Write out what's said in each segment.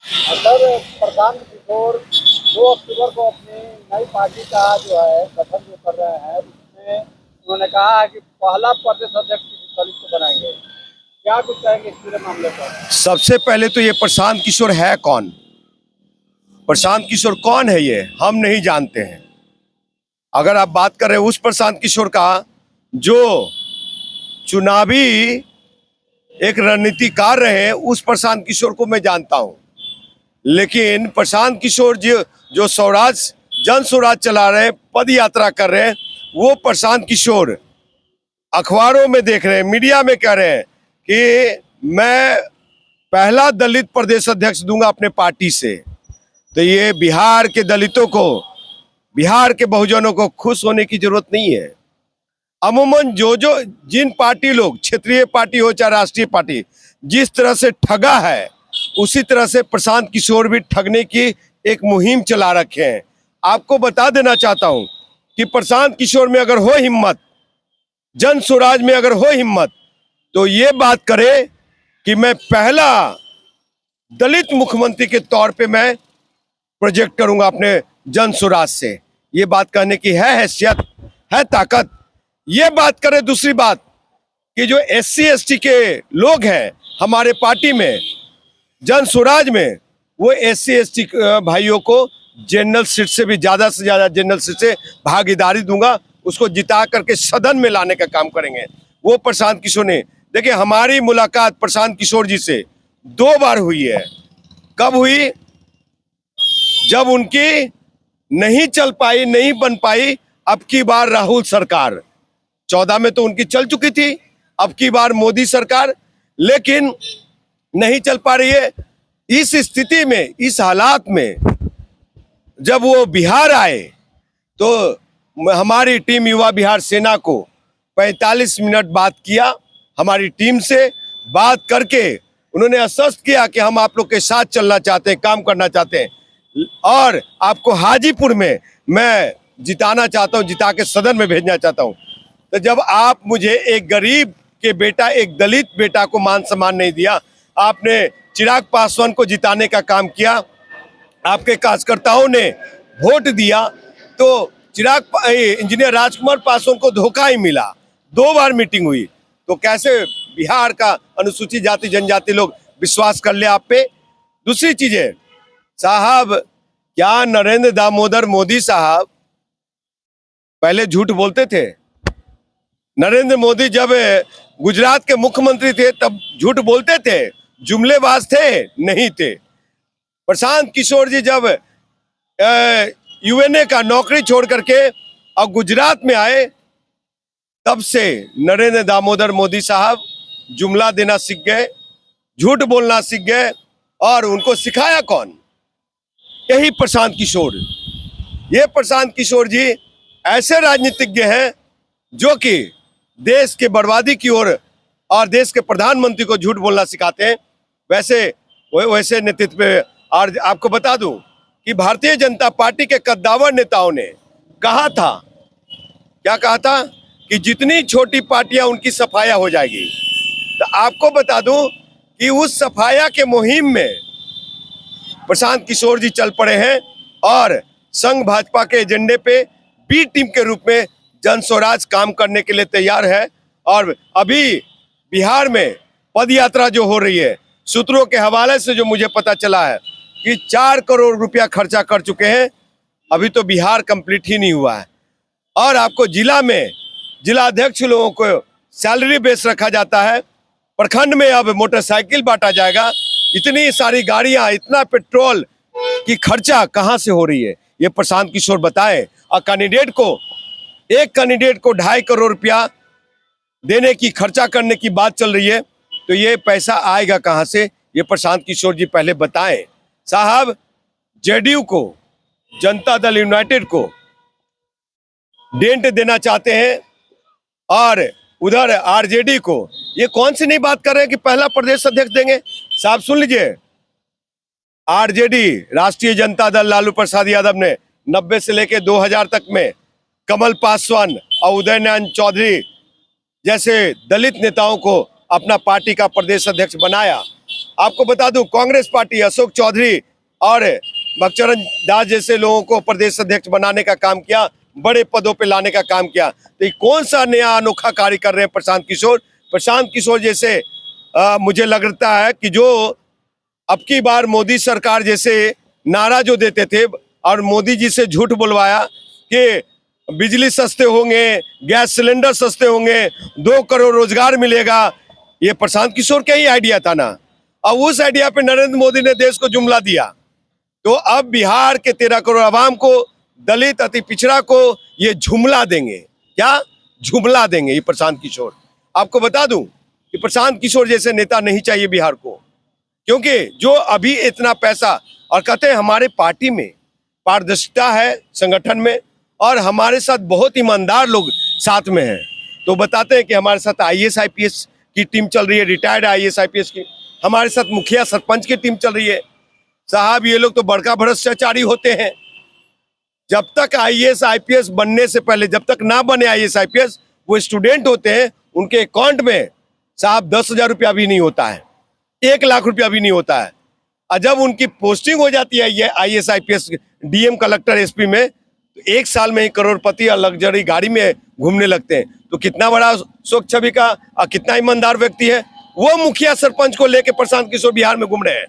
Sir, Prashant Kishor 2 अक्टूबर को अपनी नई पार्टी का जो है गठन जो कर रहे हैं, उसमें उन्होंने कहा है कि पहला प्रदेश अध्यक्ष किसी दलित को बनाएंगे। क्या कुछ कहेंगे इस पूरे मामले पर? सबसे पहले तो ये प्रशांत किशोर है कौन? प्रशांत किशोर कौन है ये हम नहीं जानते हैं। अगर आप बात कर रहे हैं उस प्रशांत किशोर का जो चुनावी एक रणनीतिकार रहे, उस प्रशांत किशोर को मैं जानता हूं। लेकिन प्रशांत किशोर जो स्वराज जन स्वराज चला रहे हैं, पद यात्रा कर रहे हैं, वो प्रशांत किशोर अखबारों में देख रहे हैं, मीडिया में कह रहे हैं कि मैं पहला दलित प्रदेश अध्यक्ष दूंगा अपने पार्टी से। तो ये बिहार के दलितों को, बिहार के बहुजनों को खुश होने की जरूरत नहीं है। अमूमन जो जिन पार्टी लोग, क्षेत्रीय पार्टी हो चाहे राष्ट्रीय पार्टी, जिस तरह से ठगा है, उसी तरह से प्रशांत किशोर भी ठगने की एक मुहिम चला रखे हैं। आपको बता देना चाहता हूं कि प्रशांत किशोर में अगर हो हिम्मत, जन स्वराज में अगर हो हिम्मत, तो ये बात करे कि मैं पहला दलित मुख्यमंत्री के तौर पे मैं प्रोजेक्ट करूंगा अपने जन स्वराज से। ये बात कहने की है हैसियत, है ताकत। ये बात करे। दूसरी बात कि जो SC ST के लोग हैं हमारे पार्टी में, जन स्वराज में, वो SC ST भाइयों को जनरल सीट से भी ज्यादा से ज्यादा जनरल सीट से भागीदारी दूंगा, उसको जिता करके सदन में लाने का काम करेंगे। वो प्रशांत किशोर ने, देखिए, हमारी मुलाकात प्रशांत किशोर जी से 2 बार हुई है। कब हुई? जब उनकी नहीं चल पाई, नहीं बन पाई अब की बार राहुल सरकार। 14 में तो उनकी चल चुकी थी, अब की बार मोदी सरकार, लेकिन नहीं चल पा रही है। इस स्थिति में, इस हालात में जब वो बिहार आए तो हमारी टीम युवा बिहार सेना को 45 मिनट बात किया। हमारी टीम से बात करके उन्होंने आश्वस्त किया कि हम आप लोग के साथ चलना चाहते हैं, काम करना चाहते हैं, और आपको हाजीपुर में मैं जिताना चाहता हूं, जिता के सदन में भेजना चाहता हूं। तो जब आप मुझे एक गरीब के बेटा, एक दलित बेटा को मान सम्मान नहीं दिया, आपने चिराग पासवान को जिताने का काम किया, आपके कार्यकर्ताओं ने वोट दिया, तो इंजीनियर राजकुमार पासवान को धोखा ही मिला। 2 बार मीटिंग हुई, तो कैसे बिहार का अनुसूचित जाति जनजाति लोग विश्वास कर ले आप पे? दूसरी चीजें साहब, क्या नरेंद्र दामोदर मोदी साहब पहले झूठ बोलते थे? नरेंद्र मोदी जब गुजरात के मुख्यमंत्री थे तब झूठ बोलते थे? जुमलेबाज थे? नहीं थे। प्रशांत किशोर जी जब UNA का नौकरी छोड़ करके और गुजरात में आए, तब से नरेंद्र दामोदर मोदी साहब जुमला देना सीख गए, झूठ बोलना सीख गए। और उनको सिखाया कौन? यही प्रशांत किशोर। ये प्रशांत किशोर जी ऐसे राजनीतिज्ञ हैं जो कि देश के बर्बादी की ओर और देश के प्रधानमंत्री को झूठ बोलना सिखाते हैं। वैसे नेतृत्व पे। और आपको बता दूं कि भारतीय जनता पार्टी के कद्दावर नेताओं ने कहा था, क्या कहा था? कि जितनी छोटी पार्टियां उनकी सफाया हो जाएगी। तो आपको बता दूं कि उस सफाया के मुहिम में प्रशांत किशोर जी चल पड़े हैं और संघ भाजपा के एजेंडे पे बी टीम के रूप में जन स्वराज काम करने के लिए तैयार है। और अभी बिहार में पद यात्रा जो हो रही है, सूत्रों के हवाले से जो मुझे पता चला है कि 4 करोड़ रुपया खर्चा कर चुके हैं। अभी तो बिहार कंप्लीट ही नहीं हुआ है। और आपको जिला में जिला अध्यक्ष लोगों को सैलरी बेस रखा जाता है, प्रखंड में अब मोटरसाइकिल बांटा जाएगा। इतनी सारी गाड़ियां, इतना पेट्रोल की खर्चा कहां से हो रही है, ये प्रशांत किशोर बताए। और एक कैंडिडेट को 2.5 करोड़ रुपया देने की, खर्चा करने की बात चल रही है। तो ये पैसा आएगा कहां से, ये प्रशांत किशोर जी पहले बताएं। साहब, JDU को, जनता दल यूनाइटेड को डेंट देना चाहते हैं और उधर RJD को ये कौन सी नई बात कर रहे हैं कि पहला प्रदेश अध्यक्ष देंगे? साहब सुन लीजिए, RJD राष्ट्रीय जनता दल लालू प्रसाद यादव ने 90 से लेकर 2000 तक में कमल पासवान और उदय नारायण चौधरी जैसे दलित नेताओं को अपना पार्टी का प्रदेश अध्यक्ष बनाया। आपको बता दूं, कांग्रेस पार्टी अशोक चौधरी और बक्चरण दास जैसे लोगों को प्रदेश अध्यक्ष बनाने का काम किया, बड़े पदों पे लाने का काम किया। तो ये कौन सा नया अनोखा कार्य कर रहे हैं प्रशांत किशोर? प्रशांत किशोर जैसे मुझे लगता है कि जो अब की बार मोदी सरकार जैसे नारा जो देते थे और मोदी जी से झूठ बुलवाया कि बिजली सस्ते होंगे, गैस सिलेंडर सस्ते होंगे, 2 करोड़ रोजगार मिलेगा, ये प्रशांत किशोर का ही आइडिया था ना। अब उस आइडिया पे नरेंद्र मोदी ने देश को जुमला दिया। तो अब बिहार के 13 करोड़ आवाम को, दलित अति पिछड़ा को ये जुमला देंगे। क्या जुमला देंगे ये प्रशांत किशोर? आपको बता दूं कि प्रशांत किशोर जैसे नेता नहीं चाहिए बिहार को, क्योंकि जो अभी इतना पैसा, और कहते हैं हमारे पार्टी में पारदर्शिता है संगठन में, और हमारे साथ बहुत ईमानदार लोग साथ में हैं। तो बताते हैं कि हमारे साथ आईएएस आईपीएस की टीम चल रही है, रिटायर्ड आईएएस आईपीएस की, हमारे साथ मुखिया सरपंच की टीम चल रही है। साहब ये लोग तो बड़का भ्रष्टाचारी होते हैं। जब तक आईएएस आईपीएस बनने से पहले, जब तक ना बने आईएएस आईपीएस, वो स्टूडेंट होते हैं, उनके अकाउंट में साहब 10,000 रुपया भी नहीं होता है, 1 लाख रुपया भी नहीं होता है। और जब उनकी पोस्टिंग हो जाती है ये IAS IPS DM collector SP में, तो 1 साल में ही करोड़पति और लग्जरी गाड़ी में घूमने लगते हैं। तो कितना बड़ा स्वच्छ छवि का और कितना ईमानदार व्यक्ति है। वो मुखिया सरपंच को लेके प्रशांत किशोर बिहार में घूम रहे हैं,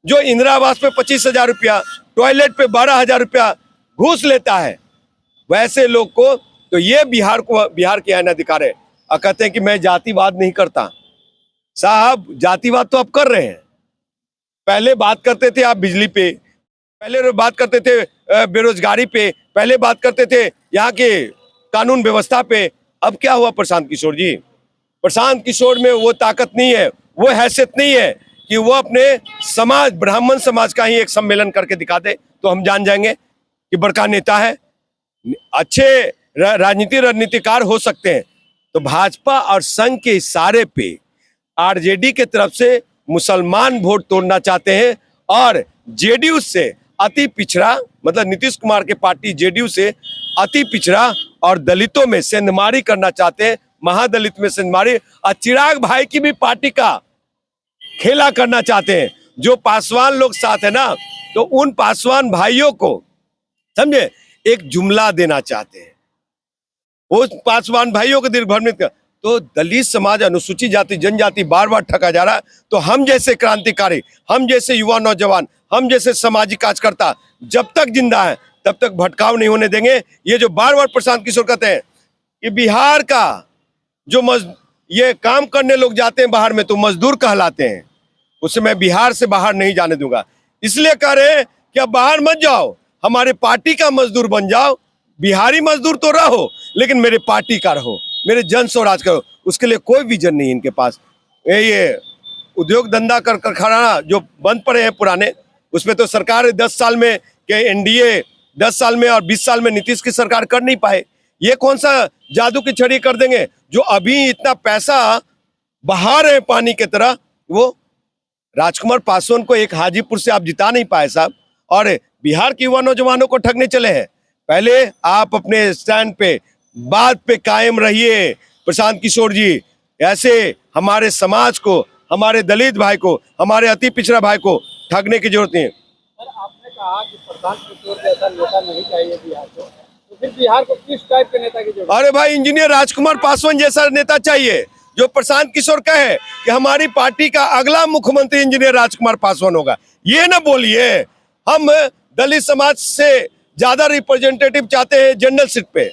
जो इंदिरा आवास पे 25,000 रुपया, टॉयलेट पे 12,000 रुपया घूस लेता है। वैसे लोग को तो ये बिहार के आईना दिखा रहे हैं और कहते हैं कि मैं जातिवाद नहीं करता। साहब जातिवाद तो आप कर रहे हैं। पहले बात करते थे आप बिजली पे, पहले बात करते थे बेरोजगारी पे, पहले बात करते थे यहाँ के कानून व्यवस्था पे। अब क्या हुआ प्रशांत किशोर जी? प्रशांत किशोर में वो ताकत नहीं है, वो हैसियत नहीं है कि वो अपने समाज, ब्राह्मण समाज का ही एक सम्मेलन करके दिखा दे, तो हम जान जाएंगे कि बड़का नेता है। अच्छे राजनीतिकार हो सकते हैं। तो भाजपा और संघ के इशारे पे आरजेडी के तरफ से मुसलमान वोट तोड़ना चाहते हैं और जेडीयू से अति पिछड़ा, मतलब नीतीश कुमार के पार्टी जेडीयू से अति पिछड़ा और दलितों में सेंधमारी करना चाहते हैं, महादलित में सेंधमारी। और चिराग भाई की भी पार्टी का खेला करना चाहते हैं। जो पासवान लोग साथ है ना, तो उन पासवान भाइयों को समझे एक जुमला देना चाहते हैं। वो पासवान भाइयों को दिग्भ्रमित कर, तो दलित समाज, अनुसूचित जाति, जनजाति बार बार ठगा जा रहा है। तो हम जैसे क्रांतिकारी, हम जैसे युवा नौजवान, हम जैसे सामाजिक कार्यकर्ता जब तक जिंदा है तब तक भटकाव नहीं होने देंगे। ये जो बार बार प्रशांत किशोर कहते हैं कि बिहार का जो ये काम करने लोग जाते हैं बाहर में तो मजदूर कहलाते हैं, उसे मैं बिहार से बाहर नहीं जाने दूंगा। इसलिए कह रहे हैं कि अब बाहर मत जाओ, हमारे पार्टी का मजदूर बन जाओ। बिहारी मजदूर तो रहो, लेकिन मेरे पार्टी का रहो, मेरे जन स्वराज करो। उसके लिए कोई विजन नहीं इनके पास। ये उद्योग धंधा कर खड़ाना जो बंद पड़े हैं पुराने, उसमें तो सरकार 10 साल में के एनडीए 10 साल में और 20 साल में नीतीश की सरकार कर नहीं पाए। ये कौन सा जादू की छड़ी कर देंगे? जो अभी इतना पैसा बहा रहे पानी की तरह, वो राजकुमार पासवान को एक हाजीपुर से आप जिता नहीं पाए साहब, और बिहार के युवा नौजवानों को ठगने चले हैं। पहले आप अपने स्टैंड पे, बात पे कायम रहिए प्रशांत किशोर जी। ऐसे हमारे समाज को, हमारे दलित भाई को, हमारे अति पिछड़ा भाई को ठगने की जरूरत नहीं है। सर, आपने कहा कि प्रशांत किशोर जैसा नेता नहीं चाहिए बिहार को, तो फिर बिहार को किस टाइप के नेता की जरूरत? अरे भाई, इंजीनियर राजकुमार पासवान जैसा नेता चाहिए, जो प्रशांत किशोर कहे कि हमारी पार्टी का अगला मुख्यमंत्री इंजीनियर राजकुमार पासवान होगा। ये ना बोलिए हम दलित समाज से ज्यादा रिप्रेजेंटेटिव चाहते हैं जनरल सीट पे।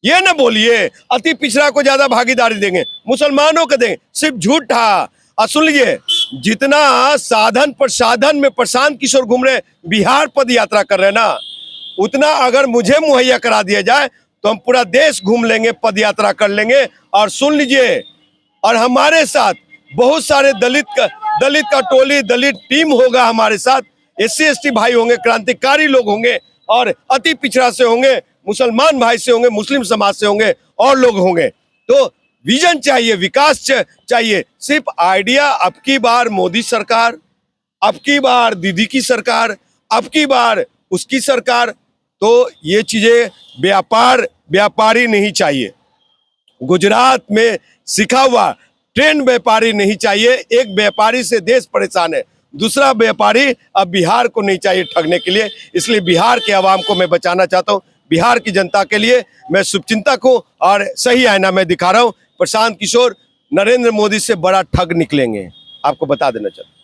ये ना बोलिए अति पिछड़ा को ज्यादा भागीदारी देंगे, मुसलमानों को देंगे। सिर्फ झूठा। और सुन लीजिए, जितना साधन प्रसाधन में प्रशांत किशोर घूम रहे, बिहार पद यात्रा कर रहे हैं ना, उतना अगर मुझे मुहैया करा दिया जाए तो हम पूरा देश घूम लेंगे, पद यात्रा कर लेंगे। और सुन लीजिए, और हमारे साथ बहुत सारे दलित का टोली, दलित टीम होगा हमारे साथ। SC ST भाई होंगे, क्रांतिकारी लोग होंगे, और अति पिछड़ा से होंगे, मुसलमान भाई से होंगे, मुस्लिम समाज से होंगे, और लोग होंगे। तो विजन चाहिए, विकास चाहिए। सिर्फ आइडिया, अब की बार मोदी सरकार, अब की बार दीदी की सरकार, अब की बार उसकी सरकार, तो ये चीजें व्यापारी नहीं चाहिए। गुजरात में सीखा हुआ ट्रेन व्यापारी नहीं चाहिए। एक व्यापारी से देश परेशान है, दूसरा व्यापारी अब बिहार को नहीं चाहिए ठगने के लिए। इसलिए बिहार के आवाम को मैं बचाना चाहता हूँ। बिहार की जनता के लिए मैं शुभचिंतक हूँ और सही आईना मैं दिखा रहा हूँ। प्रशांत किशोर नरेंद्र मोदी से बड़ा ठग निकलेंगे, आपको बता देना चाहता हूँ।